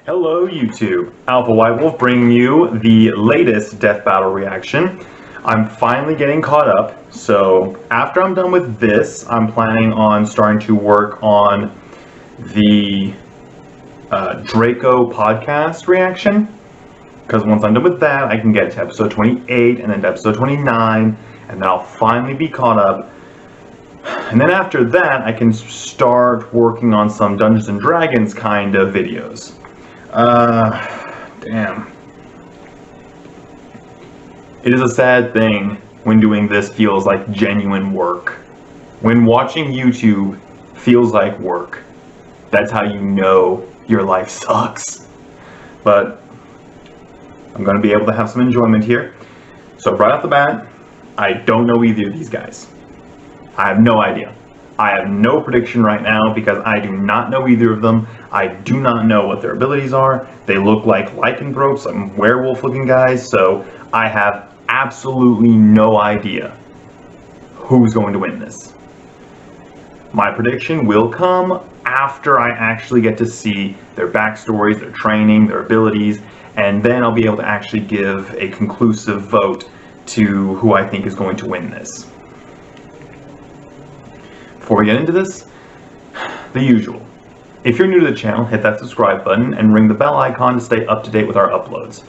Hello YouTube, Alpha White Wolf bringing you the latest Death Battle reaction. I'm finally getting caught up, so after I'm done with this, I'm planning on starting to work on the Draco podcast reaction, because once I'm done with that, I can get to episode 28 and then to episode 29, and then I'll finally be caught up. And then after that, I can start working on some Dungeons and Dragons kind of videos. Damn. It is a sad thing when doing this feels like genuine work. When watching YouTube feels like work, that's how you know your life sucks. But I'm going to be able to have some enjoyment here. So right off the bat, I don't know either of these guys. I have no idea. I have no prediction right now because I do not know either of them. I do not know what their abilities are. They look like lycanthropes, some werewolf looking guys, so I have absolutely no idea who's going to win this. My prediction will come after I actually get to see their backstories, their training, their abilities, and then I'll be able to actually give a conclusive vote to who I think is going to win this. Before we get into this, the usual. If you're new to the channel, hit that subscribe button and ring the bell icon to stay up to date with our uploads.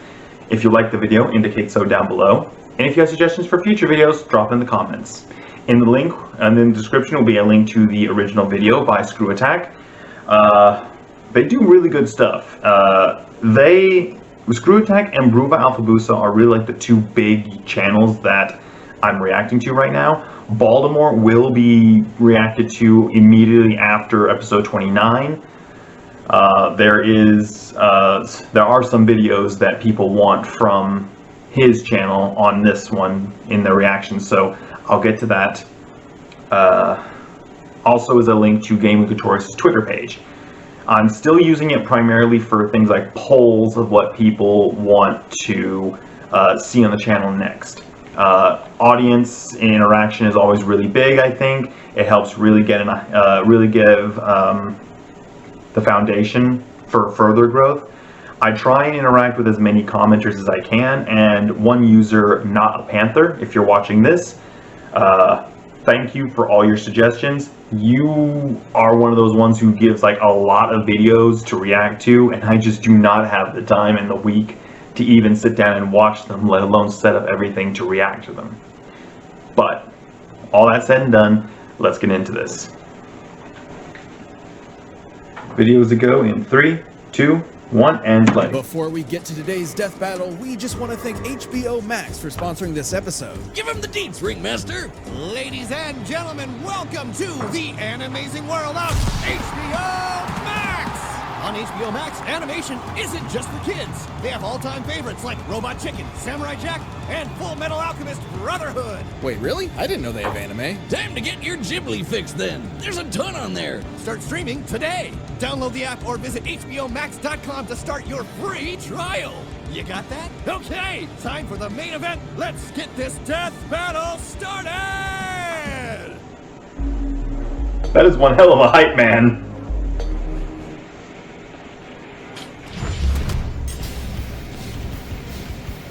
If you like the video, indicate so down below. And if you have suggestions for future videos, drop in the comments. In the link and in the description will be a link to the original video by Screw Attack. They do really good stuff. Screw Attack and Bruva Alphabusa are really like the two big channels that I'm reacting to right now. Baltimore will be reacted to immediately after episode 29. There are some videos that people want from his channel on this one in the reaction, so I'll get to that. Also is a link to Glatorius' Twitter page. I'm still using it primarily for things like polls of what people want to see on the channel next. Audience interaction is always really big. I think it helps really give the foundation for further growth. I try and interact with as many commenters as I can, and one user, Not a Panther, if you're watching this, thank you for all your suggestions. You are one of those ones who gives like a lot of videos to react to, and I just do not have the time in the week to even sit down and watch them, let alone set up everything to react to them. But all that said and done, let's get into this. Videos to go in 3, 2, 1, and play. Before we get to today's death battle, we just want to thank HBO Max for sponsoring this episode. Give him the deets, Ringmaster! Ladies and gentlemen, welcome to the amazing world of HBO Max! On HBO Max, animation isn't just for kids. They have all-time favorites like Robot Chicken, Samurai Jack, and Full Metal Alchemist Brotherhood. Wait, really? I didn't know they have anime. Time to get your Ghibli fix then. There's a ton on there. Start streaming today. Download the app or visit HBOMax.com to start your free trial. You got that? Okay, time for the main event. Let's get this death battle started! That is one hell of a hype, man.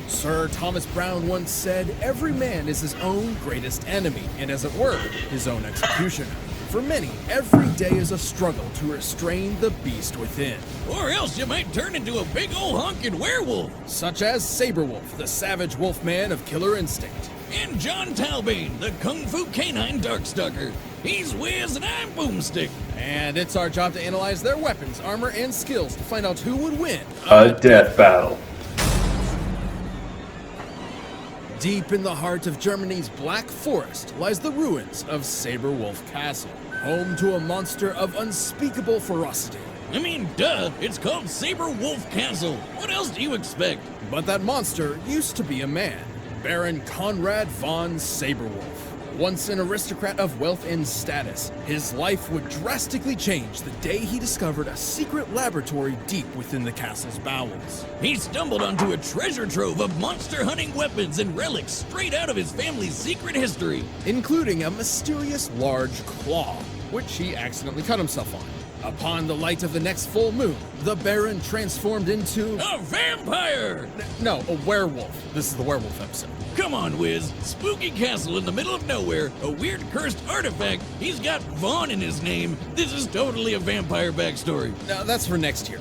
Sir Thomas Browne once said, "Every man is his own greatest enemy, and as it were, his own executioner." For many, every day is a struggle to restrain the beast within. Or else you might turn into a big old honking werewolf. Such as Sabrewulf, the savage wolfman of Killer Instinct. And Jon Talbain, the Kung Fu Canine Darkstalker. He's Wiz and I'm Boomstick. And it's our job to analyze their weapons, armor, and skills to find out who would win A death battle. Deep in the heart of Germany's Black Forest lies the ruins of Sabrewulf Castle, home to a monster of unspeakable ferocity. I mean, duh, it's called Sabrewulf Castle. What else do you expect? But that monster used to be a man, Baron Conrad von Sabrewulf. Once an aristocrat of wealth and status, his life would drastically change the day he discovered a secret laboratory deep within the castle's bowels. He stumbled onto a treasure trove of monster hunting weapons and relics straight out of his family's secret history. Including a mysterious large claw, which he accidentally cut himself on. Upon the light of the next full moon, the Baron transformed into... A vampire! No, a werewolf. This is the werewolf episode. Come on, Wiz. Spooky castle in the middle of nowhere, a weird cursed artifact. He's got Vaughn in his name. This is totally a vampire backstory. Now, that's for next year.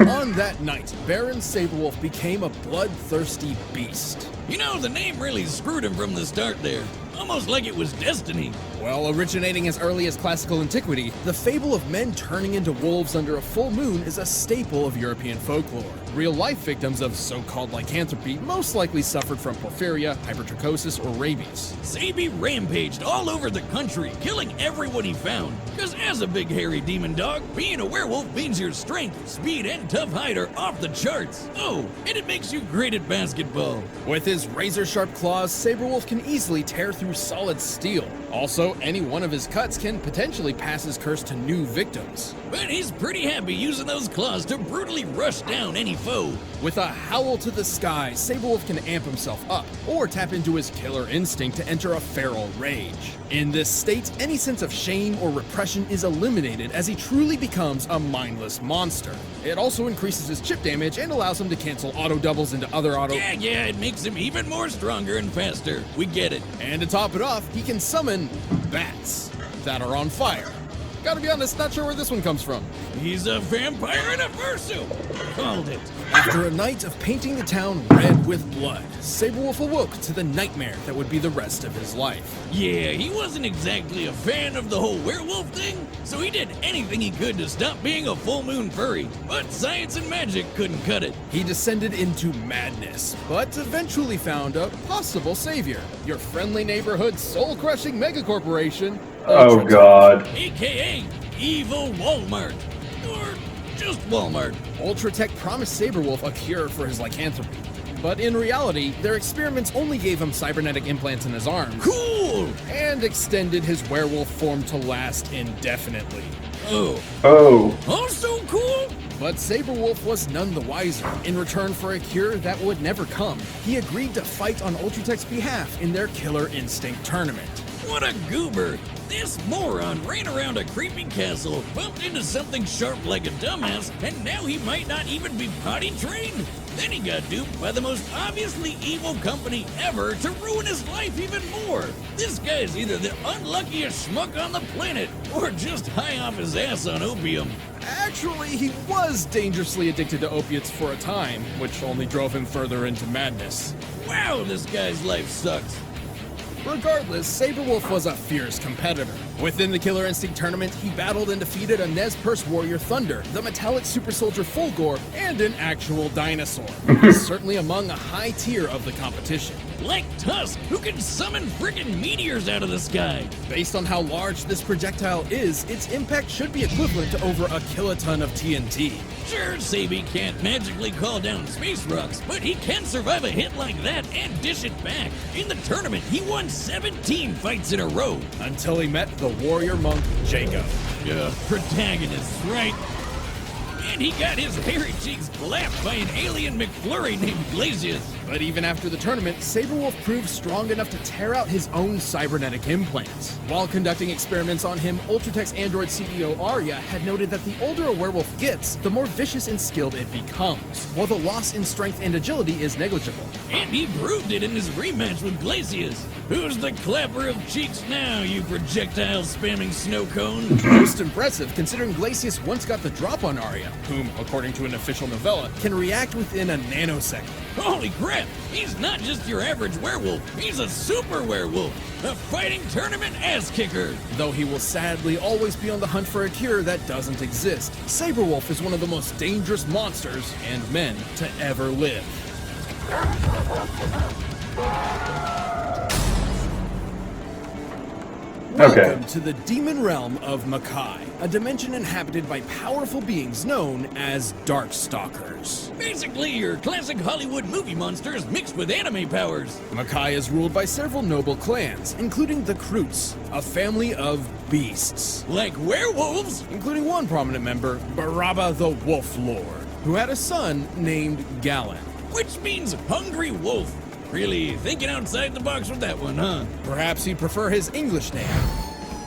On that night, Baron Sabrewulf became a bloodthirsty beast. You know, the name really screwed him from the start there. Almost like it was destiny. Well, originating as early as classical antiquity, the fable of men turning into wolves under a full moon is a staple of European folklore. Real-life victims of so-called lycanthropy most likely suffered from porphyria, hypertrichosis, or rabies. Sabi rampaged all over the country, killing everyone he found. Because as a big hairy demon dog, being a werewolf means your strength, speed, and tough hide are off the charts. Oh, and it makes you great at basketball. With his razor-sharp claws, Sabrewulf can easily tear through solid steel. Also, any one of his cuts can potentially pass his curse to new victims. But he's pretty happy using those claws to brutally rush down any foe. With a howl to the sky, Sabrewulf can amp himself up, or tap into his killer instinct to enter a feral rage. In this state, any sense of shame or repression is eliminated as he truly becomes a mindless monster. It also increases his chip damage and allows him to cancel auto doubles into other auto... Yeah, it makes him even more stronger and faster. We get it. And to top it off, he can summon bats that are on fire. Gotta be honest, not sure where this one comes from. He's a vampire in a fursuit. Called it. After a night of painting the town red with blood, Sabrewulf awoke to the nightmare that would be the rest of his life. Yeah, he wasn't exactly a fan of the whole werewolf thing, so he did anything he could to stop being a full moon furry. But science and magic couldn't cut it. He descended into madness, but eventually found a possible savior. Your friendly neighborhood soul-crushing megacorporation, Oh Ultratech. god. AKA Evil Walmart. Or just Walmart. Ultratech promised Sabrewulf a cure for his lycanthropy. But in reality, their experiments only gave him cybernetic implants in his arms. Cool! And extended his werewolf form to last indefinitely. Oh, so cool! But Sabrewulf was none the wiser. In return for a cure that would never come, he agreed to fight on Ultratech's behalf in their Killer Instinct tournament. What a goober! This moron ran around a creepy castle, bumped into something sharp like a dumbass, and now he might not even be potty trained? Then he got duped by the most obviously evil company ever to ruin his life even more. This guy's either the unluckiest schmuck on the planet, or just high off his ass on opium. Actually, he was dangerously addicted to opiates for a time, which only drove him further into madness. Wow, this guy's life sucks. Regardless, Sabrewulf was a fierce competitor. Within the Killer Instinct tournament, he battled and defeated a Nez Perce warrior Thunder, the metallic super soldier Fulgor, and an actual dinosaur. He's certainly among a high tier of the competition. Like Tusk, who can summon friggin' meteors out of the sky. Based on how large this projectile is, its impact should be equivalent to over a kiloton of TNT. Sure, Sabi can't magically call down space rocks, but he can survive a hit like that and dish it back. In the tournament, he won 17 fights in a row. Until he met the warrior monk Jacob. Protagonist, right? And he got his hairy cheeks clapped by an alien McFlurry named Glacius. But even after the tournament, Sabrewulf proved strong enough to tear out his own cybernetic implants. While conducting experiments on him, Ultratech's android CEO Arya had noted that the older a werewolf gets, the more vicious and skilled it becomes, while the loss in strength and agility is negligible. And he proved it in his rematch with Glacius. Who's the clapper of cheeks now, you projectile-spamming snow cone? Most impressive, considering Glacius once got the drop on Arya, whom, according to an official novella, can react within a nanosecond. Holy crap! He's not just your average werewolf, he's a super werewolf! A fighting tournament ass-kicker! Though he will sadly always be on the hunt for a cure that doesn't exist, Sabrewulf is one of the most dangerous monsters and men to ever live. Welcome to the demon realm of Makai, a dimension inhabited by powerful beings known as Darkstalkers. Basically, your classic Hollywood movie monsters mixed with anime powers. Makai is ruled by several noble clans, including the Kroots, a family of beasts. Like werewolves? Including one prominent member, Baraba the Wolf Lord, who had a son named Galen. Which means hungry wolf. Really thinking outside the box with that one, huh? Perhaps he'd prefer his English name,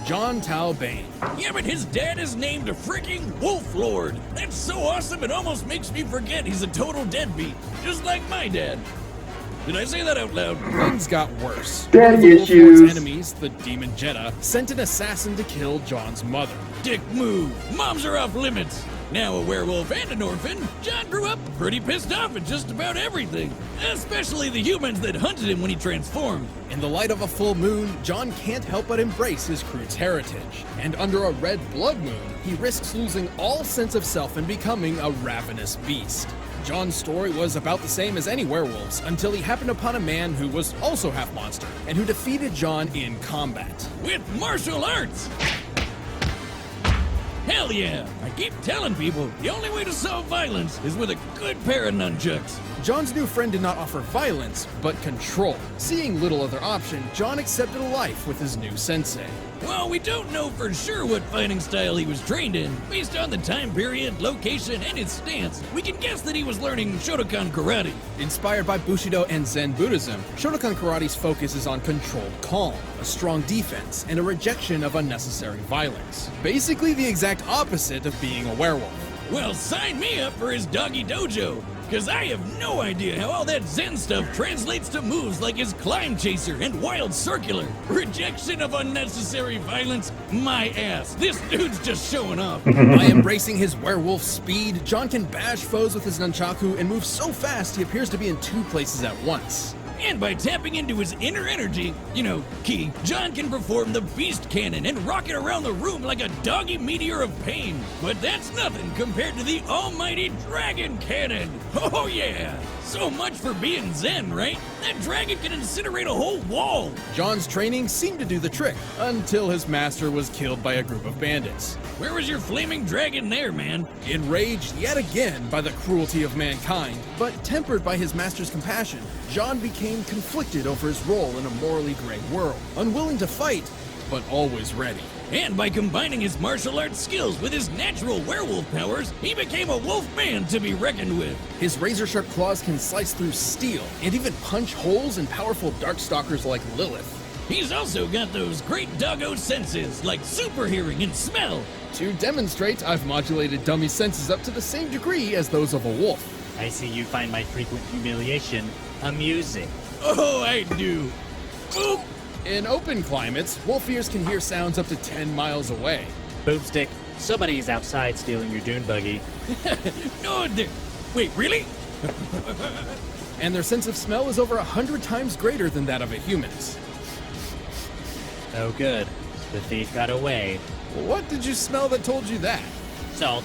Jon Talbain. Yeah, but his dad is named a freaking Wolf Lord. That's so awesome it almost makes me forget he's a total deadbeat, just like my dad. Did I say that out loud? Things got worse. Daddy One of the Wolf issues. Lord's enemies, the Demon Jeddah, sent an assassin to kill Jon's mother. Dick move. Moms are off limits. Now a werewolf and an orphan, Jon grew up pretty pissed off at just about everything, especially the humans that hunted him when he transformed. In the light of a full moon, Jon can't help but embrace his crew's heritage. And under a red blood moon, he risks losing all sense of self and becoming a ravenous beast. Jon's story was about the same as any werewolves until he happened upon a man who was also half monster and who defeated Jon in combat. With martial arts! Hell yeah! I keep telling people, the only way to solve violence is with a good pair of nunchucks. Jon's new friend did not offer violence, but control. Seeing little other option, Jon accepted a life with his new sensei. Well, we don't know for sure what fighting style he was trained in. Based on the time period, location, and his stance, we can guess that he was learning Shotokan karate. Inspired by Bushido and Zen Buddhism, Shotokan karate's focus is on controlled calm, a strong defense, and a rejection of unnecessary violence. Basically the exact opposite of being a werewolf. Well, sign me up for his doggy dojo, because I have no idea how all that Zen stuff translates to moves like his climb chaser and wild circular. Rejection of unnecessary violence? My ass. This dude's just showing off. By embracing his werewolf speed, Jon can bash foes with his nunchaku and move so fast he appears to be in two places at once. And by tapping into his inner energy, ki, Jon can perform the beast cannon and rocket around the room like a doggy meteor of pain. But that's nothing compared to the almighty dragon cannon. Oh yeah! So much for being Zen, right? That dragon can incinerate a whole wall. Jon's training seemed to do the trick, until his master was killed by a group of bandits. Where was your flaming dragon there, man? Enraged yet again by the cruelty of mankind, but tempered by his master's compassion, Jon became conflicted over his role in a morally gray world, unwilling to fight, but always ready. And by combining his martial arts skills with his natural werewolf powers, he became a wolf man to be reckoned with. His razor-sharp claws can slice through steel, and even punch holes in powerful darkstalkers like Lilith. He's also got those great doggo senses, like super hearing and smell. To demonstrate, I've modulated dummy senses up to the same degree as those of a wolf. I see you find my frequent humiliation amusing. Oh, I do. Boop! In open climates, wolf ears can hear sounds up to 10 miles away. Boomstick, somebody's outside stealing your dune buggy. No, wait, really? And their sense of smell is over 100 times greater than that of a human's. Oh good, the thief got away. What did you smell that told you that? Salt.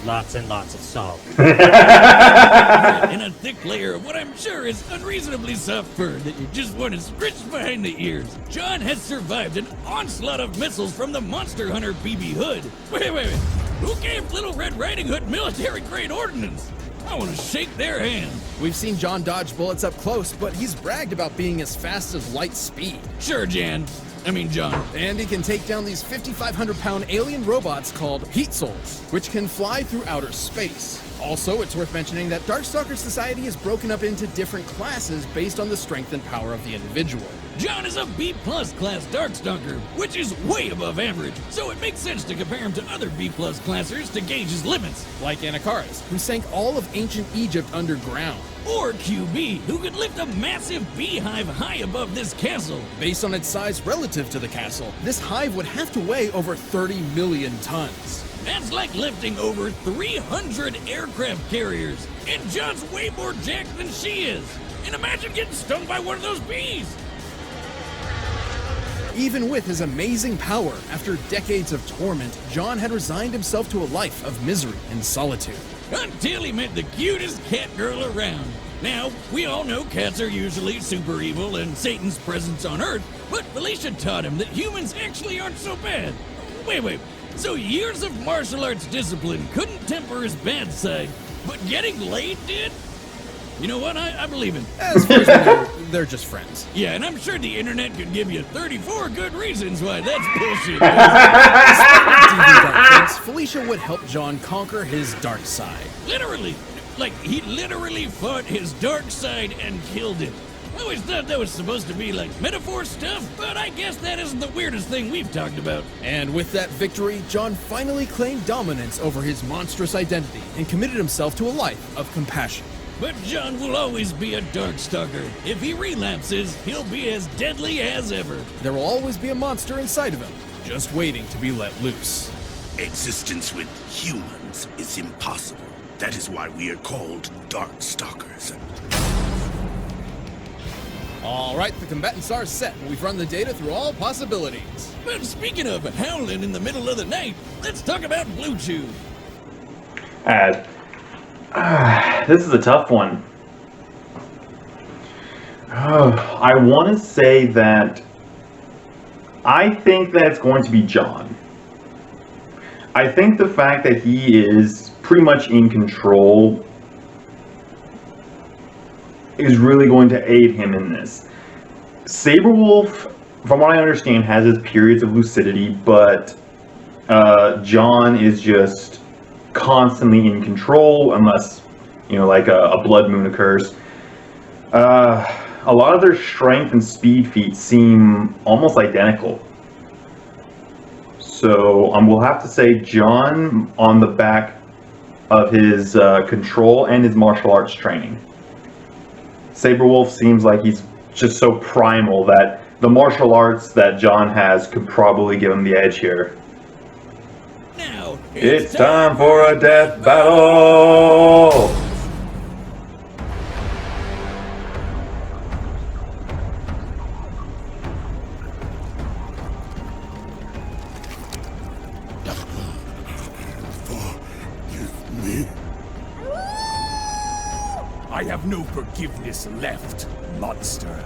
Lots and lots of salt. And a thick layer of what I'm sure is unreasonably soft fur that you just want to scritch behind the ears. Jon has survived an onslaught of missiles from the Monster Hunter BB Hood. Wait. Who gave Little Red Riding Hood military-grade ordnance? I want to shake their hand. We've seen Jon dodge bullets up close, but he's bragged about being as fast as light speed. Sure, Jon. And he can take down these 5,500-pound alien robots called Heat Souls, which can fly through outer space. Also, it's worth mentioning that Darkstalker society is broken up into different classes based on the strength and power of the individual. Jon is a B-plus class Darkstalker, which is way above average, so it makes sense to compare him to other B-plus classers to gauge his limits. Like Anakaris, who sank all of ancient Egypt underground. Or QB, who could lift a massive beehive high above this castle. Based on its size relative to the castle, this hive would have to weigh over 30 million tons. That's like lifting over 300 aircraft carriers. And Jon's way more jacked than she is. And imagine getting stung by one of those bees. Even with his amazing power, after decades of torment, Jon had resigned himself to a life of misery and solitude. Until he met the cutest cat girl around. Now, we all know cats are usually super evil and Satan's presence on Earth, but Felicia taught him that humans actually aren't so bad. Wait. So years of martial arts discipline couldn't temper his bad side, but getting laid did? You know what? I believe it. As far as we know, they're just friends. Yeah, and I'm sure the internet could give you 34 good reasons why that's bullshit. Felicia would help Jon conquer his dark side. Literally. Like, he literally fought his dark side and killed it. I always thought that was supposed to be like metaphor stuff, but I guess that isn't the weirdest thing we've talked about. And with that victory, Jon finally claimed dominance over his monstrous identity and committed himself to a life of compassion. But Jon will always be a Darkstalker. If he relapses, he'll be as deadly as ever. There will always be a monster inside of him, just waiting to be let loose. Existence with humans is impossible. That is why we are called Darkstalkers. All right, the combatants are set. We've run the data through all possibilities. But speaking of howling in the middle of the night, let's talk about Blue Chew. This is a tough one. I want to say that I think that it's going to be Jon. I think the fact that he is pretty much in control is really going to aid him in this. Sabrewulf, from what I understand, has his periods of lucidity, but Jon is just constantly in control, unless, you know, like a blood moon occurs. A lot of their strength and speed feats seem almost identical. So we'll have to say Jon on the back of his control and his martial arts training. Sabrewulf seems like he's just so primal that the martial arts that Jon has could probably give him the edge here. Now, It's time for a death battle! I have no forgiveness left, monster.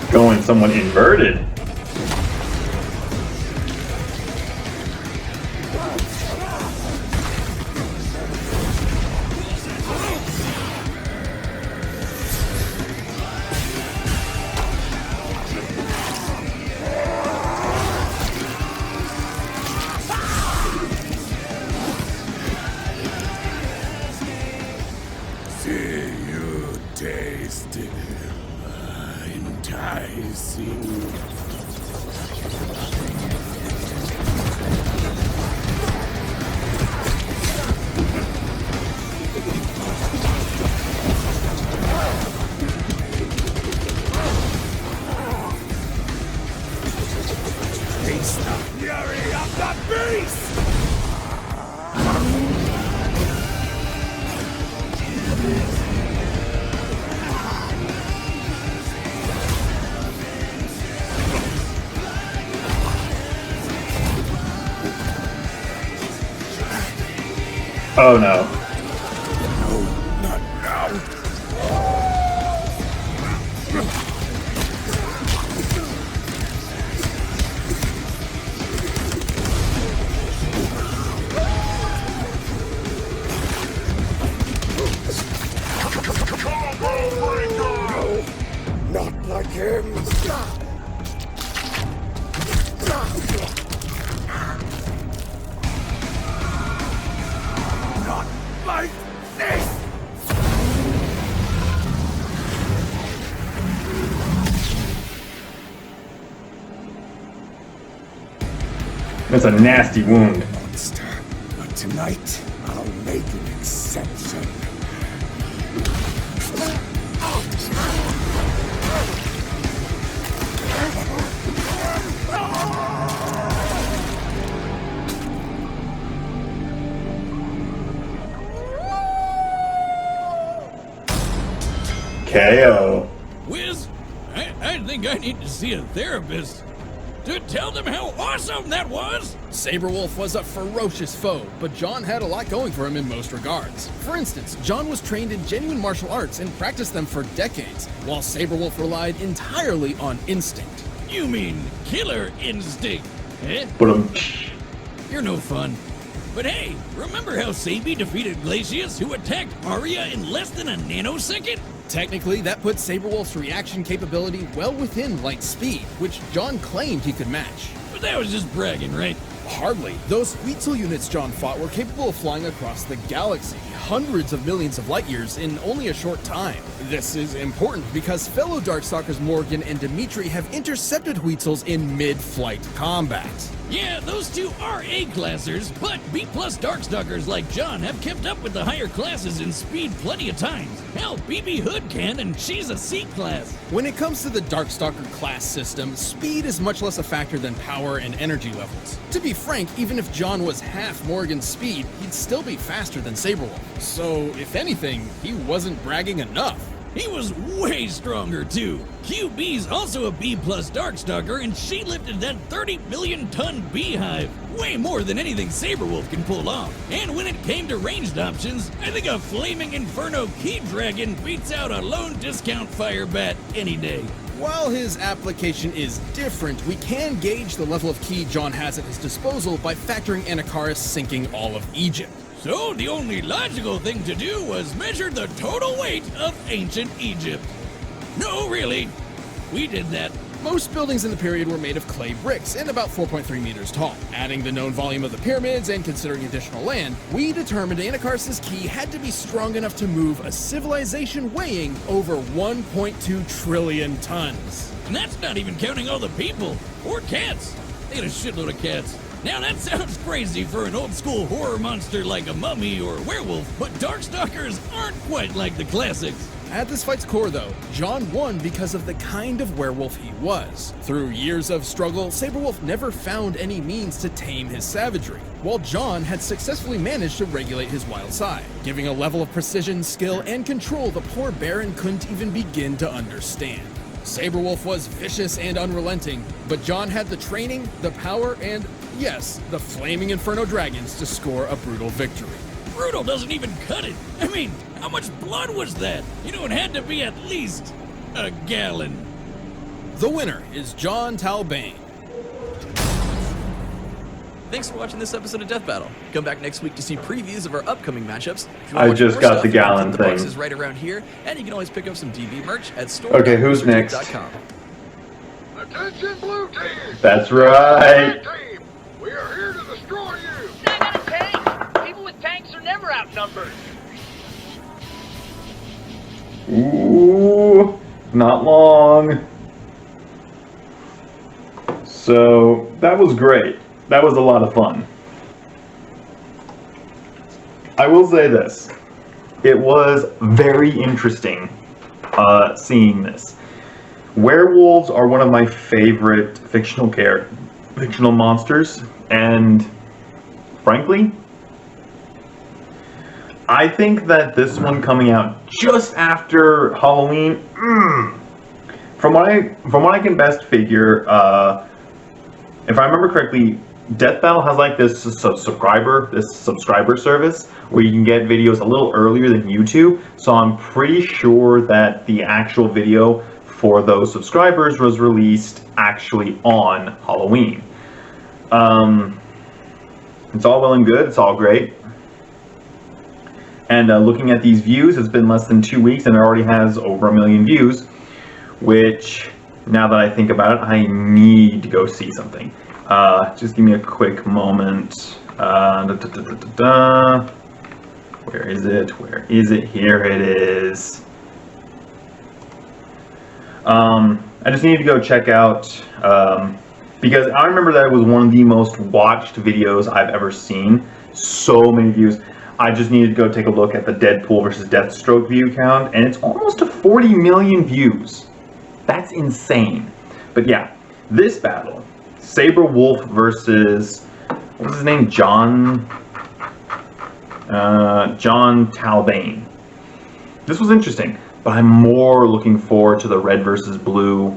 Going somewhat inverted. See you taste enticing. Taste the fury of the beast! Oh no. No, not now. No, not like him. Not like this! That's a nasty wound. Monster, but tonight I'll make an exception. KO. Wiz, I think I need to see a therapist. to tell them how awesome that was? Sabrewulf was a ferocious foe, but Jon had a lot going for him in most regards. For instance, Jon was trained in genuine martial arts and practiced them for decades, while Sabrewulf relied entirely on instinct. You mean killer instinct, eh? But You're no fun. But hey, remember how Sabi defeated Glacius, who attacked Arya in less than a nanosecond? Technically, that put Sabrewulf's reaction capability well within light speed, which Jon claimed he could match. But that was just bragging, right? Hardly. Those Weitzel units Jon fought were capable of flying across the galaxy, hundreds of millions of light years in only a short time. This is important because fellow Darkstalkers Morgan and Dimitri have intercepted Weetzels in mid-flight combat. Yeah, those two are A-classers, but B-plus Darkstalkers like Jon have kept up with the higher classes in speed plenty of times. Hell, BB Hood can, and she's a C-class. When it comes to the Darkstalker class system, speed is much less a factor than power and energy levels. To be frank, even if Jon was half Morgan's speed, he'd still be faster than Sabrewulf. So, if anything, he wasn't bragging enough. He was way stronger, too. QB's also a B-plus Darkstalker, and she lifted that 30 million ton beehive. Way more than anything Sabrewulf can pull off. And when it came to ranged options, I think a Flaming Inferno Key Dragon beats out a lone discount Fire Bat any day. While his application is different, we can gauge the level of ki Jon has at his disposal by factoring Anakaris sinking all of Egypt. So the only logical thing to do was measure the total weight of ancient Egypt. No, really. We did that. Most buildings in the period were made of clay bricks and about 4.3 meters tall. Adding the known volume of the pyramids and considering additional land, we determined Anakaris' ki had to be strong enough to move a civilization weighing over 1.2 trillion tons. And that's not even counting all the people. Or cats. They had a shitload of cats. Now that sounds crazy for an old school horror monster like a mummy or a werewolf, but Darkstalkers aren't quite like the classics. At this fight's core, though, Jon won because of the kind of werewolf he was. Through years of struggle, Sabrewulf never found any means to tame his savagery, while Jon had successfully managed to regulate his wild side, giving a level of precision, skill, and control the poor Baron couldn't even begin to understand. Sabrewulf was vicious and unrelenting, but Jon had the training, the power, and, yes, the Flaming Inferno Dragons to score a brutal victory. Brutal doesn't even cut it. I mean, how much blood was that? You know, it had to be at least a gallon. The winner is Jon Talbain. Thanks for watching this episode of Death Battle. Come back next week to see previews of our upcoming matchups. If you I want to watch just more got stuff, the you can gallon click the thing. boxes right around here, and you can always pick up some DB merch at store. Okay, who's next? Attention, blue team! That's right. Red team, we are here to destroy you! I got a tank! People with tanks are never outnumbered. Ooh, not long. So that was great. That was a lot of fun. I will say this. It was very interesting seeing this. Werewolves are one of my favorite fictional monsters, and frankly, I think that this one coming out just after Halloween, from what I can best figure, if I remember correctly, Death Battle has like this subscriber service where you can get videos a little earlier than YouTube. So I'm pretty sure that the actual video for those subscribers was released actually on Halloween. It's all well and good. It's all great. And looking at these views, it's been less than 2 weeks and it already has over 1 million views, which, now that I think about it, I need to go see something. Just give me a quick moment. Where is it? Where is it? Here it is. I just need to go check out, because I remember that it was one of the most watched videos I've ever seen. So many views. I just needed to go take a look at the Deadpool versus Deathstroke view count, and it's almost to 40 million views. That's insane. But yeah, this battle, Sabrewulf versus, what was his name? Jon Talbain. This was interesting, but I'm more looking forward to the red versus blue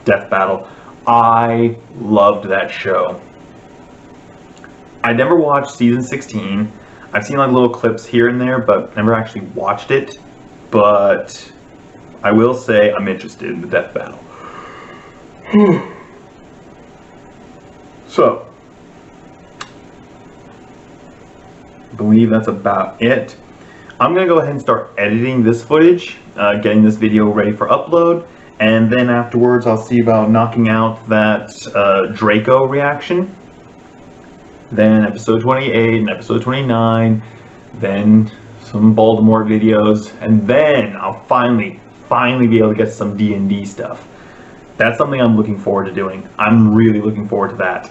death battle I loved that show. I never watched season 16. I've seen like little clips here and there, but never actually watched it. But I will say I'm interested in the Death Battle. So, I believe that's about it. I'm going to go ahead and start editing this footage, getting this video ready for upload, and then afterwards I'll see about knocking out that Draco reaction. Then episode 28 and episode 29, then some Baltimore videos, and then I'll finally be able to get some D&D stuff. That's something I'm looking forward to doing. I'm really looking forward to that.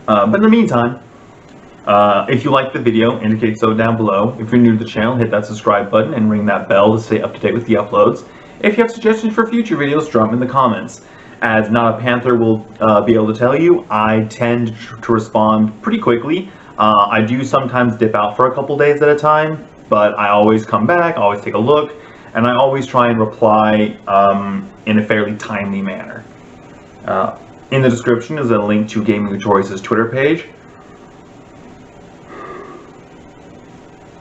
But in the meantime, if you liked the video, indicate so down below. If you're new to the channel, hit that subscribe button and ring that bell to stay up to date with the uploads. If you have suggestions for future videos, drop them in the comments. As Not a Panther will be able to tell you, I tend to respond pretty quickly. I do sometimes dip out for a couple days at a time, but I always come back, always take a look, and I always try and reply in a fairly timely manner. In the description is a link to Gaming Glatorius' Twitter page.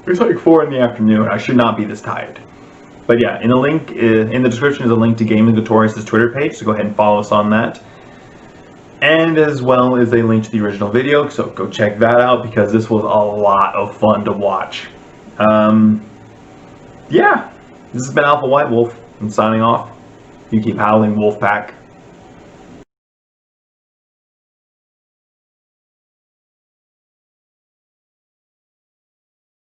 It's like 4 in the afternoon. I should not be this tired. But yeah, in the description is a link to Gaming Glatorius' Twitter page, so go ahead and follow us on that. And as well as a link to the original video, so go check that out because this was a lot of fun to watch. Yeah, this has been Alpha White Wolf. I'm signing off. You keep howling, Wolfpack.